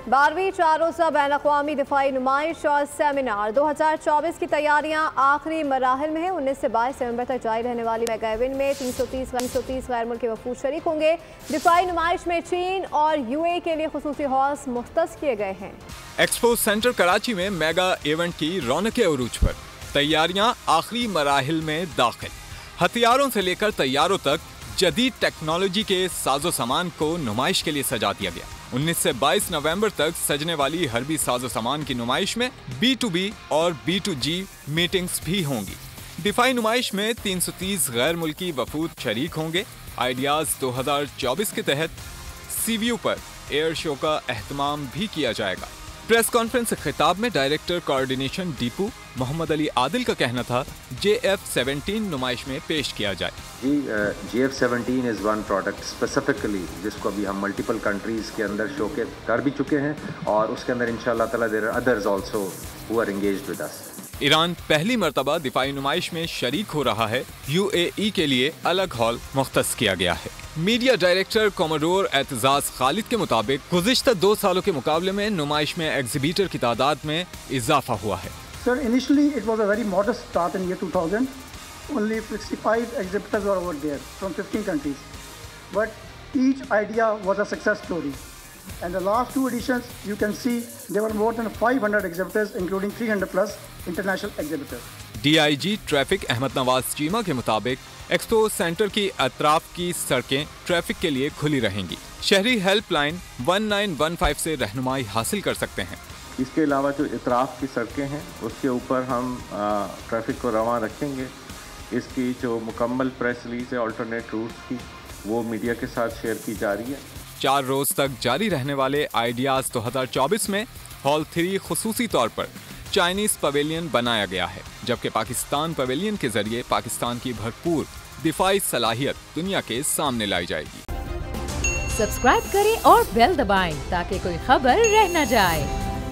12वीं चार रोज़ा बैन अक़वामी दिफाई नुमाइश और सेमिनार 2024 की तैयारियां आखिरी मराहिल में है। 19 से 22 नवंबर तक जारी रहने वाली मेगा इवेंट में 330 गैर मुल्की वफूद शरीक होंगे। दिफाई नुमाइश में चीन और यूएई के लिए खुसूसी हॉल्स मुख्तस किए गए हैं। एक्सपो सेंटर कराची में मेगा इवेंट की रौनक अरूज पर तैयारियां आखिरी मराहिल में दाखिल। हथियारों से लेकर तैयारों तक जदीद टेक्नोलॉजी के साजो सामान को नुमाइश के लिए सजा दिया गया। 19 से 22 नवंबर तक सजने वाली हरबी साजो सामान की नुमाइश में B2B और B2G मीटिंग्स भी होंगी। दिफाई नुमाइश में 330 गैर मुल्की वफूद शरीक होंगे। आइडियाज 2024 के तहत CVU पर एयर शो का एहतमाम भी किया जाएगा। प्रेस कॉन्फ्रेंस खिताब में डायरेक्टर कोऑर्डिनेशन डीपू मोहम्मद अली आदिल का कहना था JF-17 नुमाइश में पेश किया जाए। जी JF-17 is one product specifically जिसको अभी हम मल्टीपल कंट्रीज़ के अंदर शो के कर भी चुके हैं और उसके अंदर इंशाल्लाह ताला there are others also who are engaged with us. Iran पहली मर्तबा दिफाई नुमाइश में शरीक हो रहा है। UAE के लिए अलग हॉल मुख्तस किया गया है। Media director commodore Aitzaz Khalid के मुताबिक गुज़िश्ता 2 सालों के मुकाबले में नुमाइश में एग्जिबिटर की तादाद में इजाफा हुआ है। Sir, initially it was a very modest start in year 2000. Only 65 exhibitors were over there from 15 countries. But each idea was a success story. And the last 2 editions, you can see there were more than 500 exhibitors, including 300 plus international exhibitors. DIG traffic Ahmad Nawaz Cheema के मुताबिक expo centre की अतराफ की सड़कें traffic के लिए खुली रहेंगी। शहरी हेल्पलाइन 1915 से रहनुमाई हासिल कर सकते हैं। इसके अलावा जो इतराफ़ की सड़कें हैं उसके ऊपर हम ट्रैफिक को रवां रखेंगे। इसकी जो मुकम्मल प्रेस रिलीज है अल्टरनेट रूट्स की वो मीडिया के साथ शेयर की जा रही है। 4 रोज़ तक जारी रहने वाले आइडियाज़ 2024 में हॉल 3 खुसूसी तौर पर चाइनीज़ पवेलियन बनाया गया है, जबकि पाकिस्तान पवेलियन के जरिए पाकिस्तान की भरपूर दिफाई सलाहियत दुनिया के सामने लाई जाएगी। सब्सक्राइब करें और बेल दबाएं ताकि कोई खबर रह न जाए।